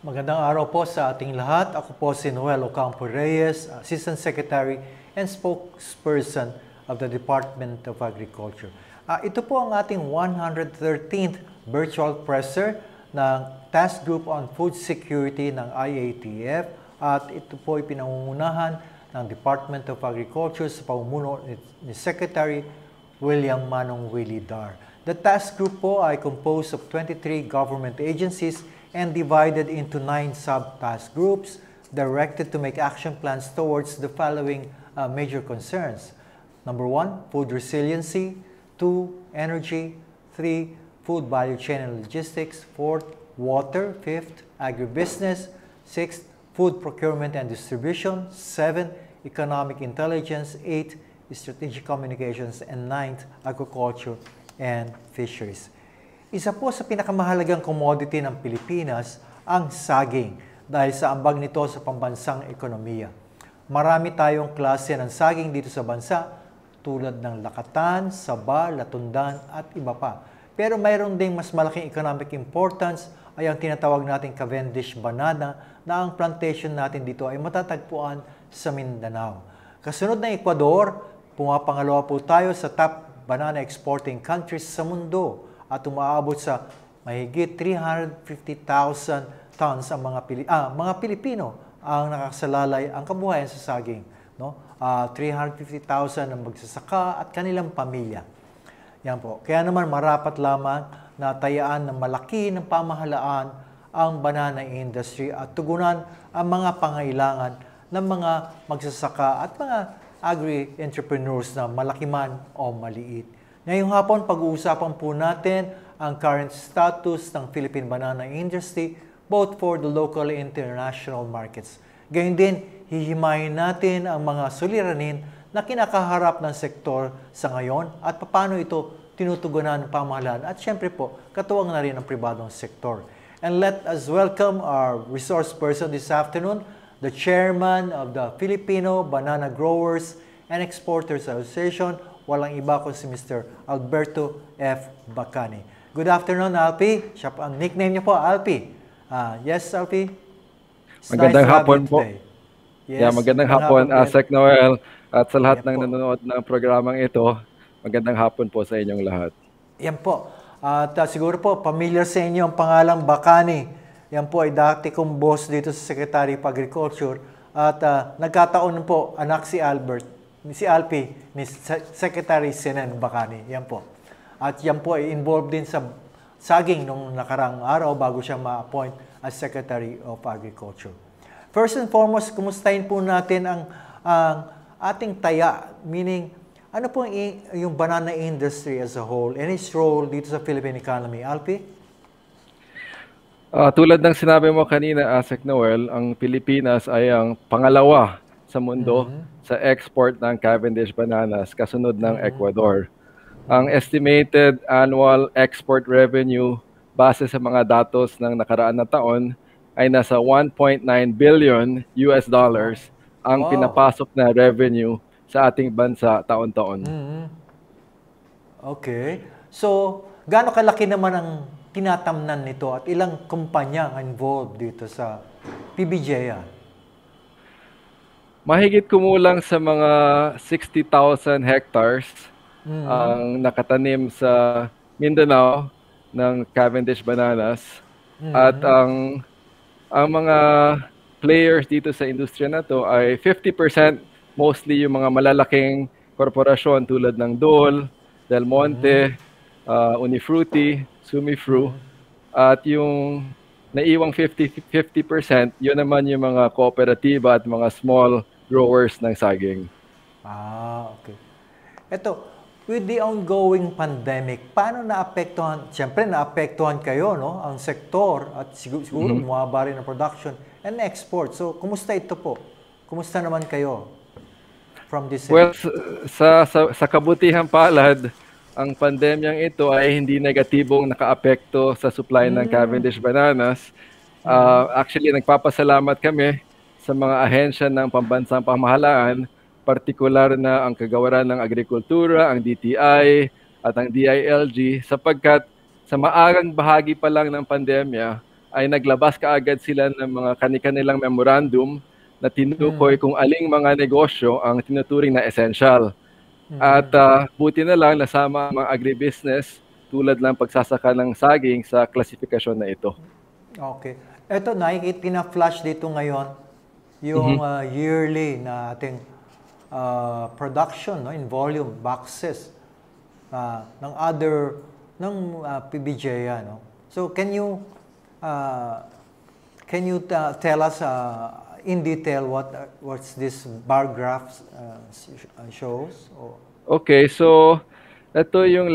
Magandang araw po sa ating lahat. Ako po si Noel Reyes, Assistant Secretary and Spokesperson of the Department of Agriculture. Ito po ang ating 113th virtual presser ng Task Group on Food Security ng IATF at ito po ay pinangungunahan ng Department of Agriculture sa pamumuno ni Secretary William Manong Willie Dar. The task group po ay composed of 23 government agencies and divided into 9 sub-task groups directed to make action plans towards the following major concerns. Number 1, food resiliency. 2, energy. 3, food value chain and logistics. 4, water. 5th, agribusiness. 6th, food procurement and distribution. 7, economic intelligence. 8, strategic communications. And 9th, agriculture and fisheries. Isa po sa pinakamahalagang commodity ng Pilipinas ang saging dahil sa ambag nito sa pambansang ekonomiya. Marami tayong klase ng saging dito sa bansa tulad ng lakatan, saba, latundan at iba pa. Pero mayroon ding mas malaking economic importance ay ang tinatawag nating Cavendish banana na ang plantation natin dito ay matatagpuan sa Mindanao. Kasunod ng Ecuador, pumapangalawa po tayo sa top banana exporting countries sa mundo at umaabot sa mahigit 350,000 tons ang mga Pilipino ang nakasalalay ang kabuhayan sa saging. 350,000 ang magsasaka at kanilang pamilya. Yan po. Kaya naman marapat lamang na tayaan ng malaki ng pamahalaan ang banana industry at tugunan ang mga pangailangan ng mga magsasaka at mga agri-entrepreneurs na malaki man o maliit. Ngayong hapon, pag-uusapan po natin ang current status ng Philippine banana industry both for the local and international markets. Gayun din, hihimayin natin ang mga suliranin na kinakaharap ng sektor sa ngayon at paano ito tinutugunan ng pamahalaan at syempre po, katuwang na rin ang pribadong sektor. And let us welcome our resource person this afternoon, the chairman of the Filipino Banana Growers and Exporters Association, walang iba ko si Mr. Alberto F. Bacani. Good afternoon, Alpi. Siya ang nickname niyo po, Alpi. Yes, Alpi? Magandang hapon po. Yes, magandang hapon, Asec, Noel, at sa lahat ng nanonood ng programang ito, magandang hapon po sa inyong lahat. Yan po. At siguro po, familiar sa inyo ang pangalang Bacani. Yan po ay dati kong boss dito sa Secretary of Agriculture. At nagkataon po, anak si Alpi, ni Secretary Senen Bacani. Yan po. At yan po ay involved din sa saging nung nakarang araw bago siya ma-appoint as Secretary of Agriculture. First and foremost, kumustahin po natin ang ating taya, meaning ano po yung banana industry as a whole and its role dito sa Philippine economy. Alpi? Tulad ng sinabi mo kanina, Asec Noel, ang Pilipinas ay ang pangalawa sa mundo sa export ng Cavendish bananas kasunod ng Ecuador. Ang estimated annual export revenue base sa mga datos ng nakaraan na taon ay nasa 1.9 billion US dollars ang pinapasok na revenue sa ating bansa taon-taon. Okay. So, gaano kalaki naman ang tinatamnan nito at ilang kumpanya ang involved dito sa PBGEA? Mahigit kumulang sa mga 60,000 hectares ang nakatanim sa Mindanao ng Cavendish bananas. At ang mga players dito sa industriya na to ay 50% mostly yung mga malalaking korporasyon tulad ng Dole, Del Monte, Unifruti, Sumifru. At yung naiwang 50%, yun naman yung mga kooperatiba at mga small growers ng saging. Okay. Ito, with the ongoing pandemic, paano naapektuhan? Siyempre, naapektuhan kayo, no? Ang sektor at siguro bumaba rin ang production and export. So, kumusta ito po? Kumusta naman kayo from this? Well, sa kabutihang palad, ang pandemyang ito ay hindi negatibong nakaapekto sa supply ng Cavendish bananas. Actually, nagpapasalamat kami sa mga ahensya ng pambansang pamahalaan, partikular na ang Kagawaran ng Agrikultura, ang DTI at ang DILG sapagkat sa maagang bahagi pa lang ng pandemya ay naglabas kaagad sila ng mga kani-kanilang memorandum na tinukoy kung aling mga negosyo ang tinuturing na essential. At buti na lang nasama ang mga agribusiness tulad ng pagsasaka ng saging sa klasifikasyon na ito. Okay. Ito, pina-flash dito ngayon yung yearly na ating production, no, in volume, boxes ng PBGEA, no? So can you tell us in detail what's this bar graphs shows? Okay, so ito yung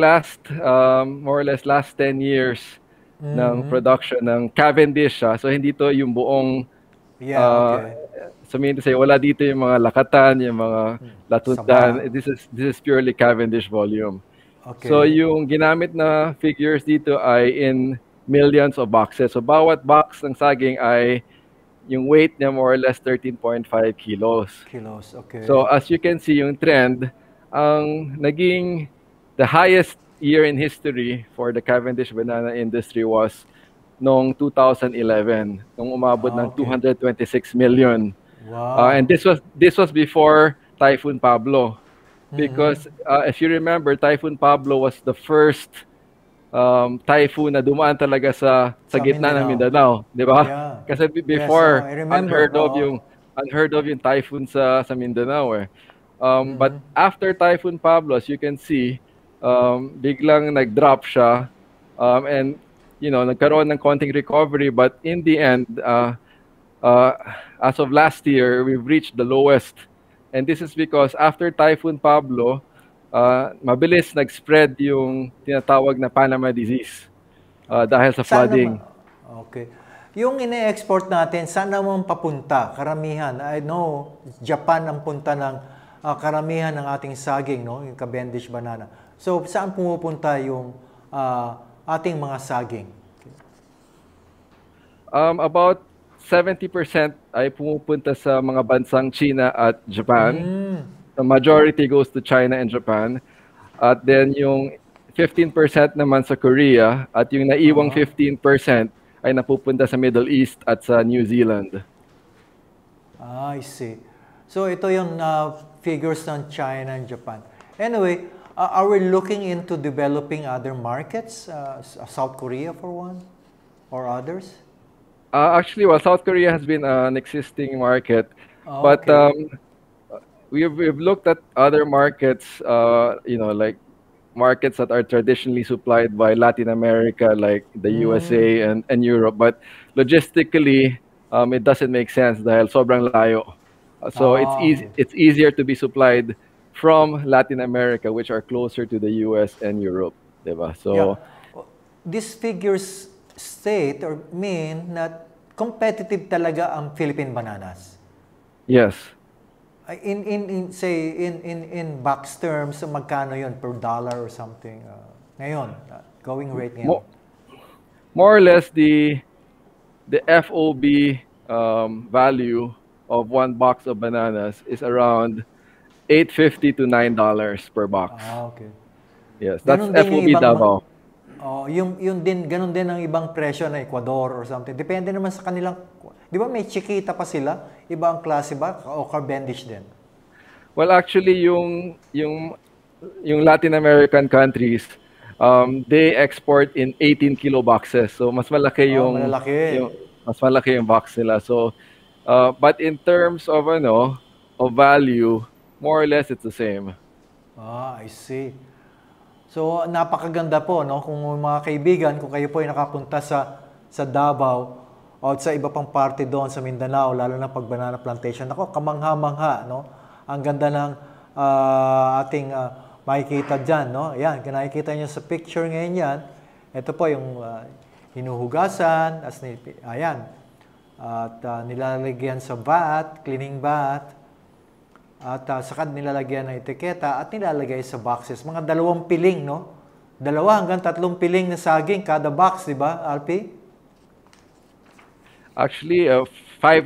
more or less last 10 years ng production ng Cavendish. So hindi to yung buong so mean to say, wala dito yung mga lakatan, yung mga latundan. This is purely Cavendish volume. Okay. So yung ginamit na figures dito ay in millions of boxes. So bawat box ng saging ay yung weight niya more or less 13.5 kilos. Okay. So as you can see, yung trend, ang naging the highest year in history for the Cavendish banana industry was noong 2011, nung umabot ng 226 million. Wow. And this was before Typhoon Pablo. Because if you remember, Typhoon Pablo was the first typhoon na dumaan talaga sa gitna ng Mindanao, di ba? Yeah. Kasi before, yes, unheard of yung typhoon sa Mindanao eh. But after Typhoon Pablo, as you can see, biglang nag-drop siya, and nagkaroon ng konting recovery, but in the end, as of last year, we've reached the lowest. And this is because after Typhoon Pablo, mabilis nag-spread yung tinatawag na Panama disease dahil sa flooding. Okay. Yung ine-export natin, saan naman papunta? Karamihan. I know, Japan ang punta ng karamihan ng ating saging, no? Yung Cavendish banana. So, saan pumupunta yung ating mga saging? About 70% ay pumupunta sa mga bansang China at Japan. The majority goes to China and Japan. At then yung 15% naman sa Korea at yung naiwang 15% ay napupunta sa Middle East at sa New Zealand. I see. So ito yung figures ng China and Japan. Anyway, are we looking into developing other markets? South Korea for one? Or others? Actually, South Korea has been an existing market, but we've looked at other markets, like markets that are traditionally supplied by Latin America, like the USA and Europe. But logistically, it doesn't make sense dahil sobrang layo. So it's easier to be supplied from Latin America, which are closer to the US and Europe, diba? So these figures state or mean that competitive talaga ang Philippine bananas. Yes. In box terms, magkano yun per dollar or something? Ngayon, going rate ngayon. More or less the FOB value of one box of bananas is around $8.50 to $9 per box. Okay. Yes, that's FOB Davao. Ganun din ang ibang presyo na Ecuador or something. Depende naman sa kanilang, di ba may Chiquita pa sila? Iba ang klase ba? O Cavendish din? Well, actually, yung Latin American countries, they export in 18 kilo boxes. So, mas malaki mas malaki yung box nila. So, but in terms of value, more or less it's the same. I see. So, napakaganda po, no? Kung mga kaibigan, kung kayo po ay nakapunta sa Davao o sa iba pang parte doon sa Mindanao, lalo na pag banana plantation. Ako, kamangha-mangha, no? Ang ganda ng ating makikita dyan, no? Ayan, nakikita nyo sa picture ngayon yan. Ito po yung hinuhugasan, ayan. At nilalagyan sa vat, cleaning vat. At saka nilalagyan ng etiketa at nilalagay sa boxes. Mga 2 piling, no? 2 hanggang 3 piling na saging kada box, di ba, Alpi? Actually, 5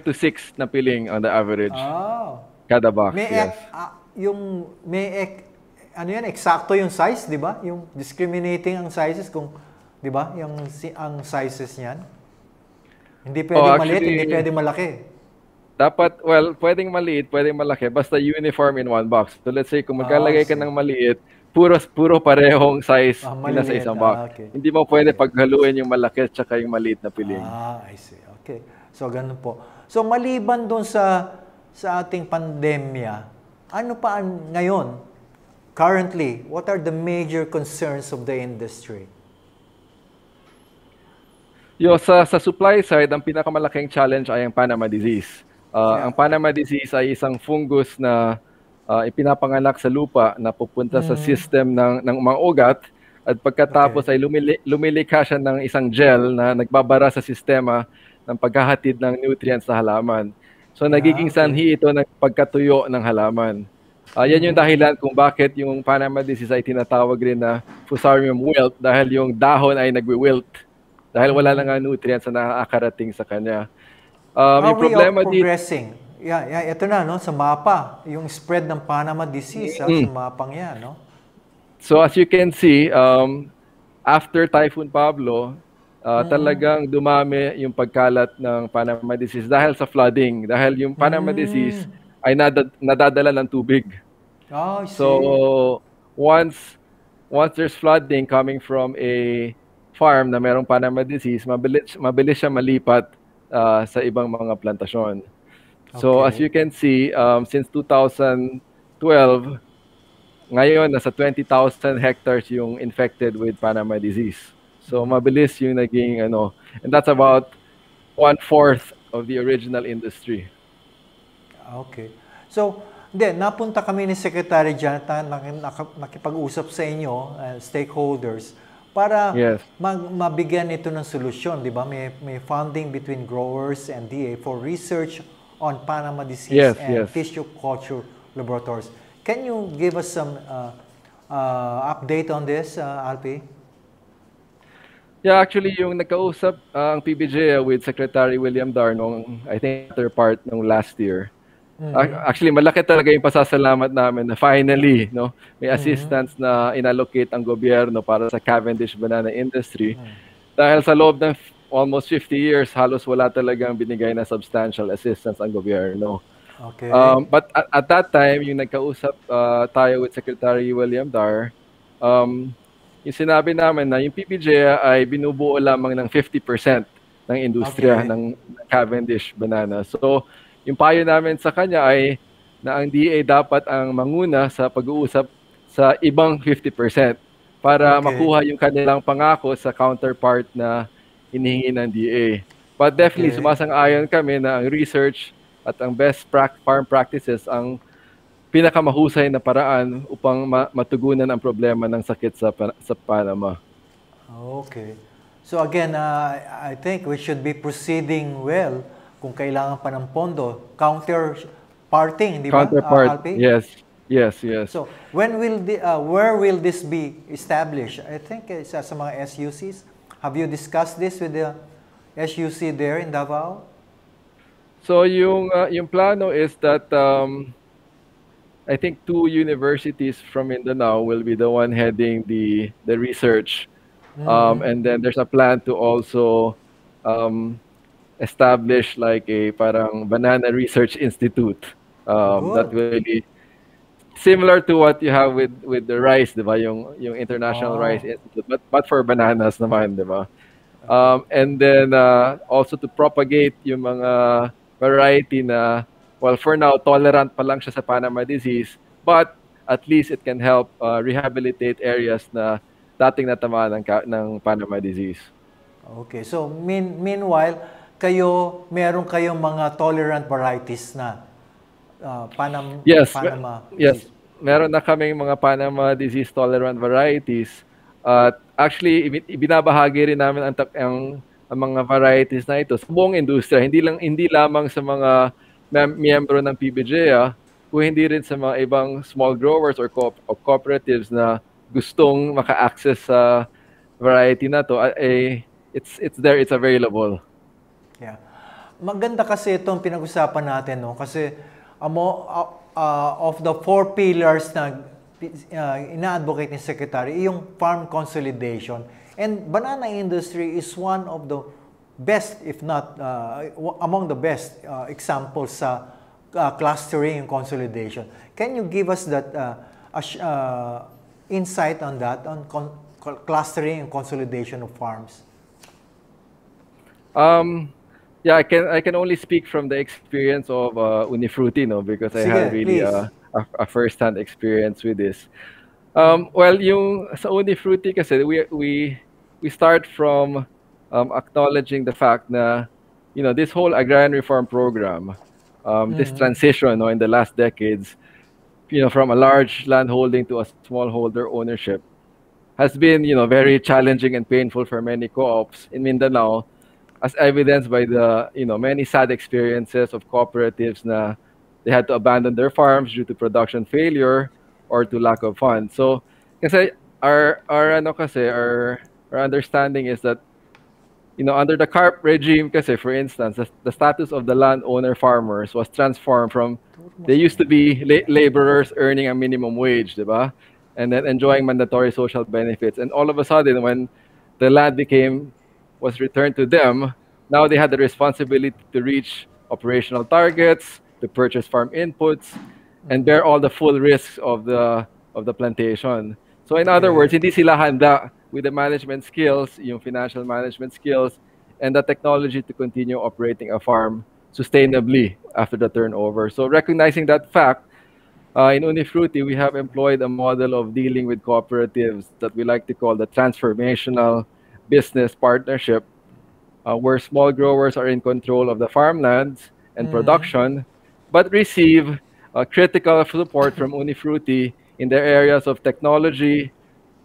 to 6 na piling on the average. Kada box, yes. Eksakto yung size, di ba? Yung discriminating ang sizes kung, di ba? Ang sizes niyan. Hindi Oh, pwedeng maliit, hindi actually, pwedeng malaki. dapat, well, pwedeng maliit, pwedeng malaki, basta uniform in one box. So let's say kung I magkalagay ka see. ng maliit, puro parehong size yung nasa Maliliit. isang box. Okay. Hindi mo pwede Okay. paghaluin yung malaki at saka yung maliit na piling. I see. Okay. So, ganun po. So, maliban doon sa ating pandemya, ano pa ngayon, currently, what are the major concerns of the industry? Sa supply side, ang pinakamalaking challenge ay ang Panama disease. Ang Panama disease ay isang fungus na ipinapanganak sa lupa na pupunta sa system ng mga ugat at pagkatapos ay lumilikha siya ng isang gel na nagbabara sa sistema ng paghahatid ng nutrients sa halaman. So nagiging sanhi ito ng pagkatuyo ng halaman. Yan yung dahilan kung bakit yung Panama disease ay tinatawag rin na Fusarium wilt dahil yung dahon ay nagwi-wilt dahil wala na nga nutrients na nakakarating sa kanya. How Yung we problema are progressing? Ito na, no, sa mapa, yung spread ng Panama disease sa mapang yan, no? So as you can see, after Typhoon Pablo, talagang dumami yung pagkalat ng Panama disease dahil sa flooding. Dahil yung Panama disease ay nadadala ng tubig. I see. So once there's flooding coming from a farm na merong Panama disease, mabilis siya malipat sa ibang mga plantasyon. So as you can see, since 2012, ngayon nasa 20,000 hectares yung infected with Panama disease. So mabilis yung naging and that's about 1/4 of the original industry. Okay. So, napunta kami ni Secretary Jonathan, nakipag-usap sa inyo, stakeholders, para mabigyan ito ng solusyon, di ba? May funding between growers and DA for research on Panama disease and tissue culture laboratories. Can you give us some update on this, Alpi? Yeah, actually, yung nagkausap ang PBGEA with Secretary William Dar nung, I think, after part nung last year. Actually, malaki talaga yung pasasalamat namin na finally, may assistance na inallocate ang gobyerno para sa Cavendish banana industry. Dahil sa loob ng almost 50 years, halos wala talagang binigay na substantial assistance ang gobyerno. Okay. But at that time, yung nagkausap tayo with Secretary William Dar, yung sinabi namin na yung PBGEA ay binubuo lamang ng 50% ng industriya ng Cavendish banana. So, yung payo namin sa kanya ay na ang DA dapat ang manguna sa pag-uusap sa ibang 50% para makuha yung kanilang pangako sa counterpart na hinihingi ng DA. But definitely, sumasang-ayon kami na ang research at ang best farm practices ang pinakamahusay na paraan upang matugunan ang problema ng sakit sa Panama. Okay. So again, I think we should be proceeding well kung kailangan pa ng pondo. Counterparting, di ba, Alpi? Yes. So, where will this be established? I think sa mga SUCs. Have you discussed this with the SUC there in Davao? So, yung plano is that I think 2 universities from Mindanao will be the one heading the research. And then there's a plan to also establish like a parang banana research institute that will be similar to what you have with the rice, diba? Yung International Rice Institute, but for bananas naman, diba? And then also to propagate yung mga variety na, well, for now, tolerant pa lang siya sa Panama disease, but at least it can help rehabilitate areas na dating natamaan ng Panama disease. Okay, so meanwhile, meron kayong mga tolerant varieties na Panama disease. Meron na kaming mga Panama disease tolerant varieties. Actually, ibinabahagi rin namin ang mga varieties na ito sa buong industriya, hindi lamang sa mga miyembro ng PBGEA, kung hindi rin sa mga ibang small growers or cooperatives na gustong maka-access sa variety na to. It's there, it's available. Yeah. Maganda kasi itong pinag-usapan natin, no? Kasi of the 4 pillars na ina-advocate ni Secretary, yung farm consolidation. And banana industry is one of the best, if not among the best examples sa clustering and consolidation. Can you give us that insight on that, on clustering and consolidation of farms? Yeah, I can only speak from the experience of Unifruti, no, because I Sige, had really please. a first-hand experience with this. Well, yung sa Unifruti kasi we start from acknowledging the fact na this whole agrarian reform program, this transition, no, in the last decades, from a large landholding to a smallholder ownership has been very challenging and painful for many co-ops in Mindanao, as evidenced by the many sad experiences of cooperatives na they had to abandon their farms due to production failure or to lack of funds. So kasi our understanding is that under the CARP regime kasi, for instance, the status of the landowner farmers was transformed from they used to be laborers earning a minimum wage, diba? And then enjoying mandatory social benefits, and all of a sudden when the land was returned to them, now they had the responsibility to reach operational targets, to purchase farm inputs, and bear all the full risks of the plantation. So in other words, hindi sila handa with the management skills, yung financial management skills, and the technology to continue operating a farm sustainably after the turnover. So recognizing that fact, in Unifruti, we have employed a model of dealing with cooperatives that we like to call the transformational business partnership, where small growers are in control of the farmlands and production, but receive critical support from Unifruti in their areas of technology,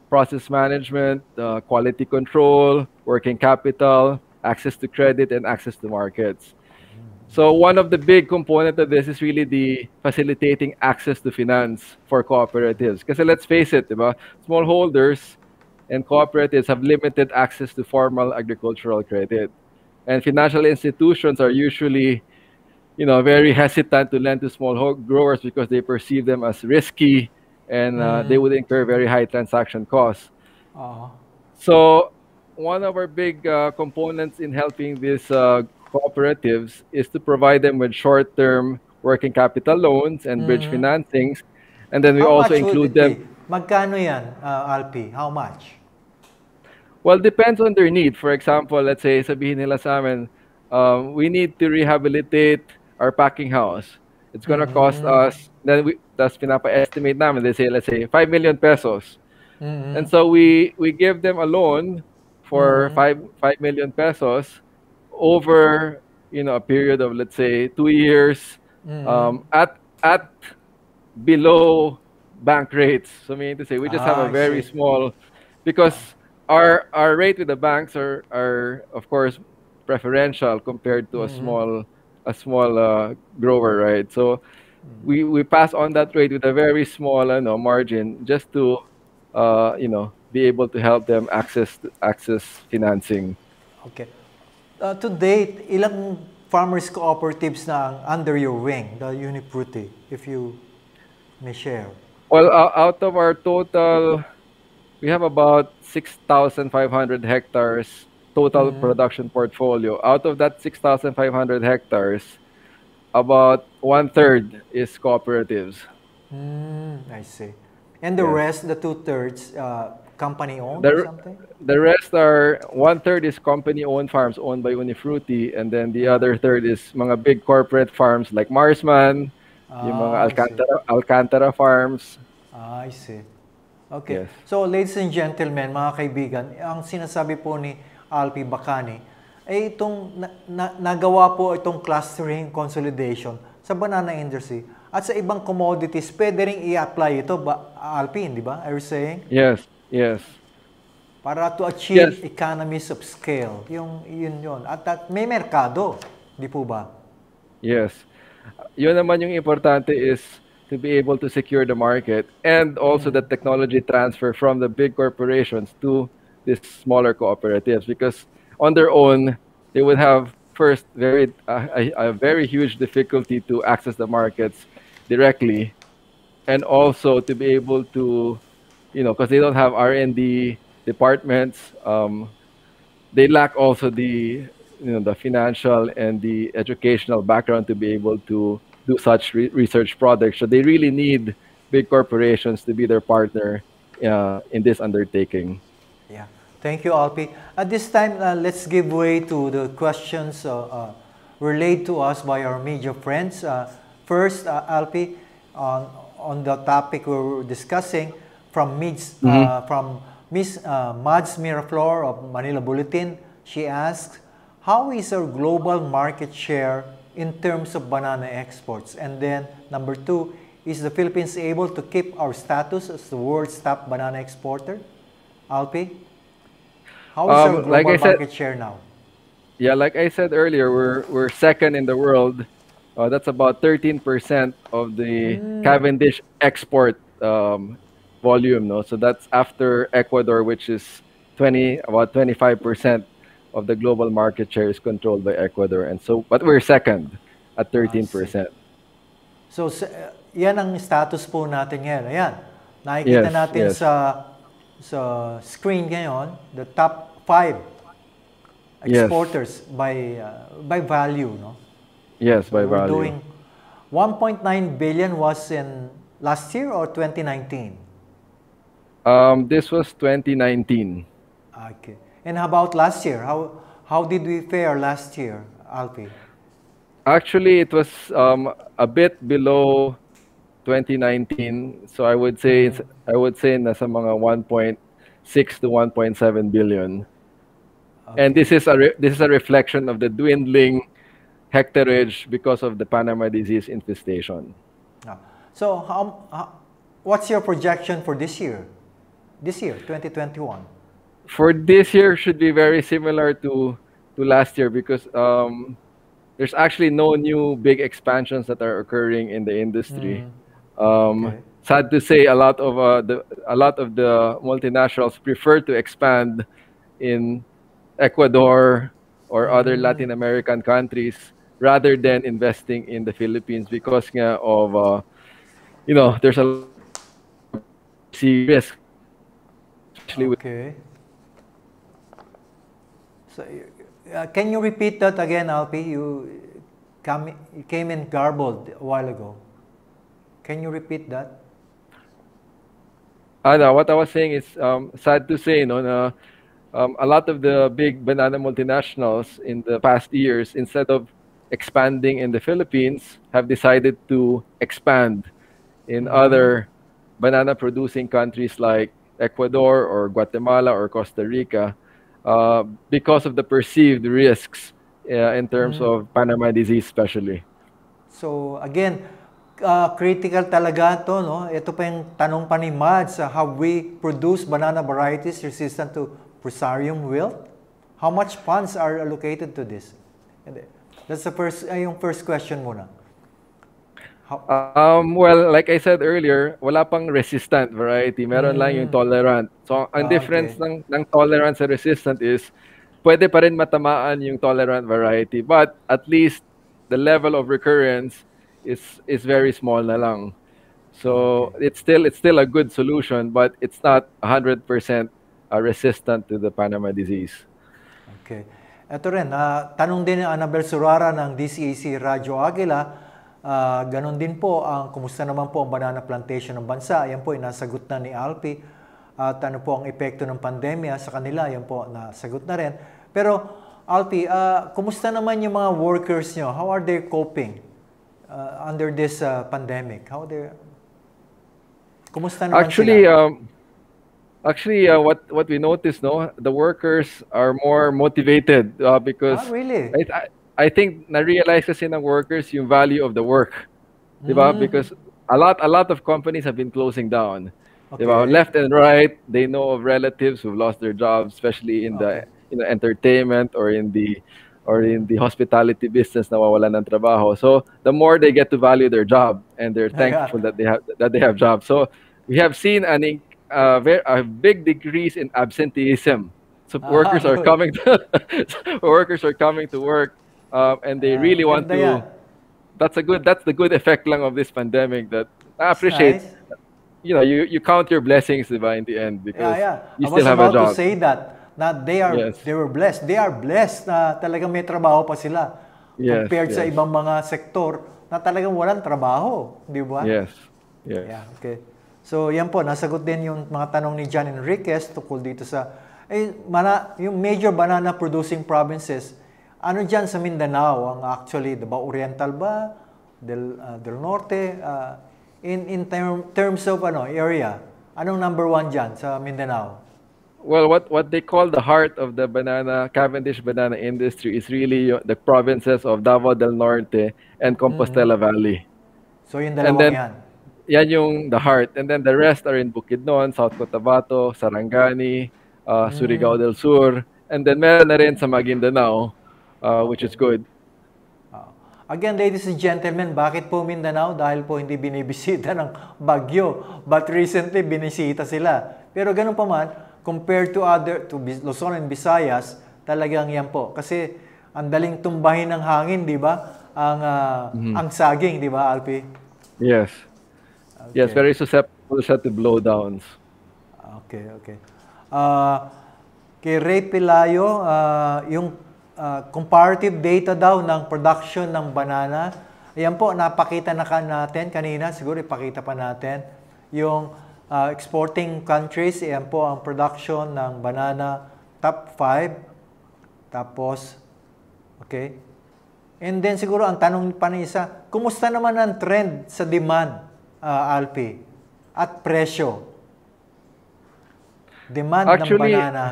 process management, quality control, working capital, access to credit, and access to markets. So one of the big components of this is really the facilitating access to finance for cooperatives. Because let's face it, diba? Smallholders and cooperatives have limited access to formal agricultural credit. And financial institutions are usually very hesitant to lend to small growers because they perceive them as risky, and they would incur very high transaction costs. So one of our big components in helping these cooperatives is to provide them with short-term working capital loans and bridge financings. And then we How also much include would it them. be? Magkano yan, Alpi? How much? Well, depends on their need. For example, let's say sabihin nila sa amin, we need to rehabilitate our packing house. It's gonna cost us, that's pinapa-estimate namin, they say, let's say, 5 million pesos. And so we give them a loan for 5 million pesos over a period of, let's say, 2 years, at below bank rates. So meaning to say we just have a very small, because our rate with the banks are of course preferential compared to a small grower, right? So we pass on that rate with a very small margin, just to be able to help them access financing. Okay. To date, ilang farmers cooperatives na under your wing, the Unifruti, if you may share? Well, out of our total, we have about 6,500 hectares total production portfolio. Out of that 6,500 hectares, about 1/3 is cooperatives. I see. And the rest, the 2/3, company owned The, or something? the rest are 1/3 is company-owned farms owned by Unifruti, and then the other third is mga big corporate farms like Marsman, yung mga Alcantara farms. I see. Okay. Yes. So, ladies and gentlemen, mga kaibigan, ang sinasabi po ni Alpi Bacani, ay itong nagawa po itong clustering consolidation sa banana industry at sa ibang commodities, pwede rin i-apply ito, Alpi, di ba? Are you saying? Yes, yes. Para to achieve economies of scale. Yun. At may merkado, di po ba? Yes. Yun naman yung importante is to be able to secure the market, and also the technology transfer from the big corporations to these smaller cooperatives, because on their own they would have first a very huge difficulty to access the markets directly, and also to be able to because they don't have R&D departments, they lack also the the financial and the educational background to be able to do such research projects. So they really need big corporations to be their partner in this undertaking. Yeah. Thank you, Alpi. At this time, let's give way to the questions relayed to us by our media friends. First, Alpi, on the topic we were discussing, from Miss Mads Miraflor of Manila Bulletin, she asks, how is our global market share in terms of banana exports? And then number 2, is the Philippines able to keep our status as the world's top banana exporter? Alpi, how is our global market share now? Yeah, like I said earlier, we're second in the world. That's about 13% of the Cavendish export volume. No, so that's after Ecuador, which is about 25% of the global market share is controlled by Ecuador, and so but we're second at 13%. So yan ang status po natin ngayon. Ayan, nakikita natin sa screen ngayon the top 5 exporters by value, no? Yes, by value. Doing 1.9 billion was in last year or 2019? This was 2019. Okay. And how about last year? How did we fare last year, Alpi? Actually, it was a bit below 2019. So I would say nasa mga 1.6 to 1.7 billion. Okay. And this is a reflection of the dwindling hectarage because of the Panama disease infestation. So what's your projection for this year? This year, 2021? For this year, should be very similar to last year because there's actually no new big expansions that are occurring in the industry. Sad to say, a lot of the multinationals prefer to expand in Ecuador or other Latin American countries rather than investing in the Philippines because of there's a lot of risk. Okay. So, can you repeat that again, Alpi? You came in garbled a while ago. Can you repeat that? What I was saying is sad to say, a lot of the big banana multinationals in the past years, instead of expanding in the Philippines, have decided to expand in other banana producing countries like Ecuador or Guatemala or Costa Rica because of the perceived risks in terms of Panama disease especially. So again, critical talaga to, no? Ito pa yung tanong pa ni Mads, have we produced banana varieties resistant to Fusarium wilt? How much funds are allocated to this? That's the first question muna. Well, like I said earlier, wala pang resistant variety. Meron lang yung tolerant. So, ang difference ng tolerant sa resistant is pwede pa rin matamaan yung tolerant variety, but at least the level of recurrence is very small na lang. So, it's still a good solution, but it's not 100% resistant to the Panama disease. Okay. Ito rin, tanong din ni Annabel Surara ng DCAC Radyo Aguila. Ganon din po, kumusta naman po ang banana plantation ng bansa? Yan po, nasagot na ni Alpi. At ano po ang epekto ng pandemya sa kanila? Yan po, nasagot na rin. Pero, Alpi, kumusta naman yung mga workers nyo? How are they coping under this pandemic? Kumusta naman sila? Actually, what we noticed, the workers are more motivated because really? I think na-realize kasi ng workers yung value of the work. Diba? Because a lot of companies have been closing down. Okay. Diba? Left and right, they know of relatives who've lost their jobs, especially in the entertainment or in the hospitality business na nawawalan ng trabaho. So the more they get to value their job and they're thankful that they have jobs. So we have seen a big decrease in absenteeism. So workers are coming to work. And they really want to. That's the good effect lang of this pandemic that I appreciate. Nice. You count your blessings, diba, in the end because you still have a job. I was about to say that na they were blessed. They are blessed na talagang may trabaho pa sila compared sa ibang mga sektor na talagang walang trabaho, di ba? Yes. Yeah, okay. So, yan po, nasagot din yung mga tanong ni John Enriquez tungkol dito sa yung major banana producing provinces. Ano dyan sa Mindanao? Ang actually, diba, Oriental ba? Del Norte? In terms of area, anong number 1 dyan sa Mindanao? Well, what they call the heart of the Cavendish banana industry is really the provinces of Davao del Norte and Compostela Valley. So, yung dalawang yan. Yan yung the heart. And then the rest are in Bukidnon, South Cotabato, Sarangani, Surigao del Sur. And then meron na rin sa Maguindanao, which is good. Again, ladies and gentlemen, bakit po Mindanao? Dahil po hindi binibisita ng bagyo. But recently, binisita sila. Pero ganun pa man, compared to Luzon and Visayas, talagang yan po. Kasi ang daling tumbahin ng hangin, di ba? Ang saging, di ba, Alpi? Yes. Okay. Yes, very susceptible to blowdowns. Okay. Kay Ray Pilayo, yung comparative data daw ng production ng banana. Ayan po, napakita na natin kanina. Siguro ipakita pa natin. Yung exporting countries, ayan po ang production ng banana top 5. Tapos, okay. And then siguro ang tanong pa na isa, kumusta naman ang trend sa demand, Alpi? At presyo? Demand actually, ng banana.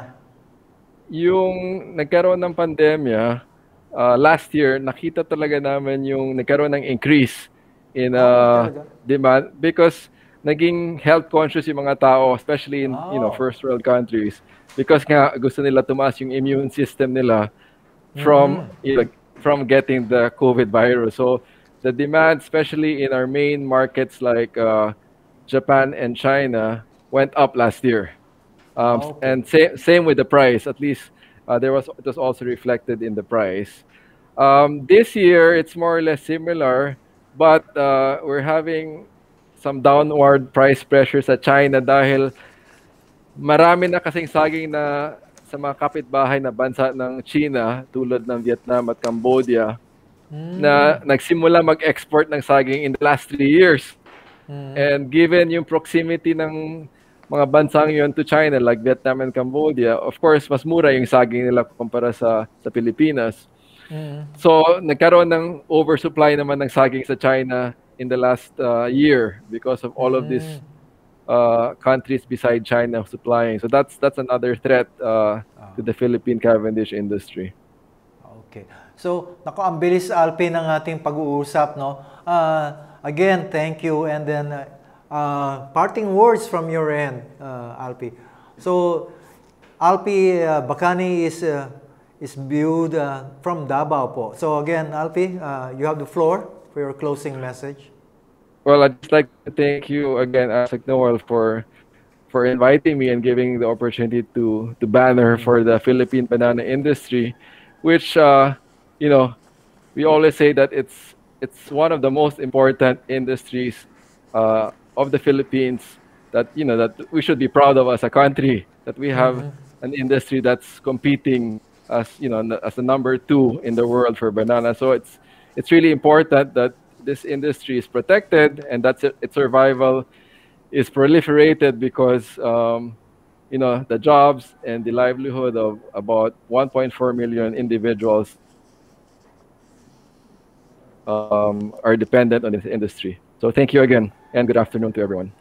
Yung nagkaroon ng pandemya, last year, nakita talaga namin yung nagkaroon ng increase in demand because naging health conscious yung mga tao, especially in first world countries, because nga gusto nila tumaas yung immune system nila from getting the COVID virus. So the demand, especially in our main markets like Japan and China, went up last year. And same with the price. At least it was also reflected in the price. This year, it's more or less similar, but we're having some downward price pressure sa China dahil marami na kasing saging na sa mga kapitbahay na bansa ng China tulad ng Vietnam at Cambodia na nagsimula mag-export ng saging in the last 3 years. And given yung proximity ng mga bansang yun to China like Vietnam and Cambodia, of course, mas mura yung saging nila kumpara sa Pilipinas. So, nagkaroon ng oversupply naman ng saging sa China in the last year because of all of these countries beside China supplying. So that's another threat to the Philippine Cavendish industry. Okay. So, naku, ang bilis, Alpi, ng ating pag-uusap, no? Again, thank you. And then, parting words from your end, Alpi. So, Alpi, Bacani is viewed from Davao po. So again, Alpi, you have the floor for your closing message. Well, I'd just like to thank you again, Asec Noel, for inviting me and giving the opportunity to banner for the Philippine banana industry, which we always say that it's one of the most important industries of the Philippines that that we should be proud of as a country, that we have an industry that's competing as as the number 2 in the world for banana. So it's really important that this industry is protected and that its survival is proliferated because the jobs and the livelihood of about 1.4 million individuals are dependent on this industry. So thank you again and good afternoon to everyone.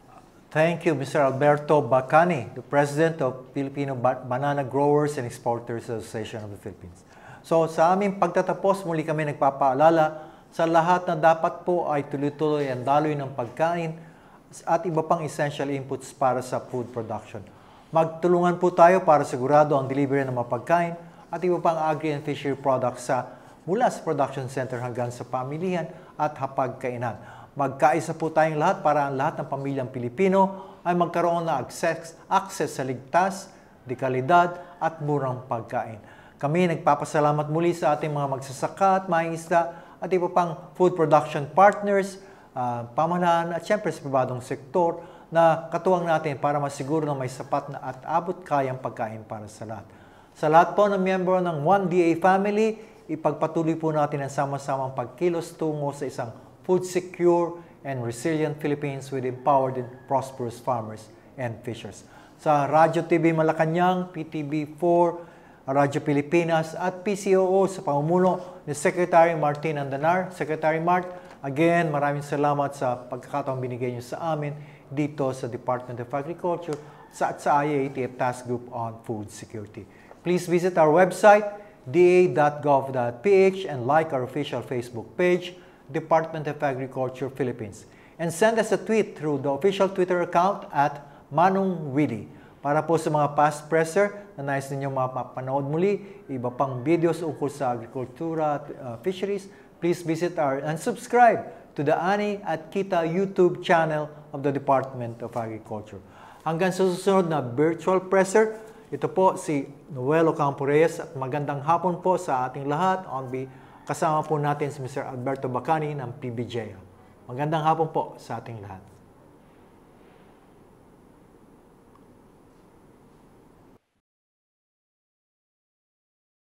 Thank you, Mr. Alberto Bacani, the President of Filipino Banana Growers and Exporters Association of the Philippines. So sa aming pagtatapos, muli kami nagpapaalala sa lahat na dapat po ay tuloy-tuloy ang daloy ng pagkain at iba pang essential inputs para sa food production. Magtulungan po tayo para sigurado ang delivery ng mga pagkain at iba pang agri and fishery products mula sa production center hanggang sa pamilihan at hapagkainan. Magkaisa po tayong lahat para ang lahat ng pamilyang Pilipino ay magkaroon ng access sa ligtas, dekalidad at murang pagkain. Kami nagpapasalamat muli sa ating mga magsasaka at mangingisda at iba pang food production partners, pamahalaan at syempre sa pribadong sektor na katuwang natin para masiguro na may sapat na at abot kayang pagkain para sa lahat. Sa lahat po ng miyembro ng 1DA family, ipagpatuloy po natin ang sama-samang pagkilos tungo sa isang food secure and resilient Philippines with empowered and prosperous farmers and fishers. Sa Radyo TV Malacanang, PTV4, Radyo Pilipinas at PCOO sa pamumuno ni Secretary Martin Andanar. Secretary Mart, again, maraming salamat sa pagkakataong binigay niyo sa amin dito sa Department of Agriculture at sa IATF Task Group on Food Security. Please visit our website, da.gov.ph, and like our official Facebook page, Department of Agriculture Philippines. And send us a tweet through the official Twitter account at Manong Willie. Para po sa mga past presser na nais ninyong mapapanood muli, iba pang videos ukol sa agrikultura at fisheries, please visit and subscribe to the Ani at Kita YouTube channel of the Department of Agriculture. Hanggang sa susunod na virtual presser, ito po si Noel Reyes at magandang hapon po sa ating lahat. Kasama po natin si Mr. Alberto Bacani ng PBGEA. Magandang hapon po sa ating lahat.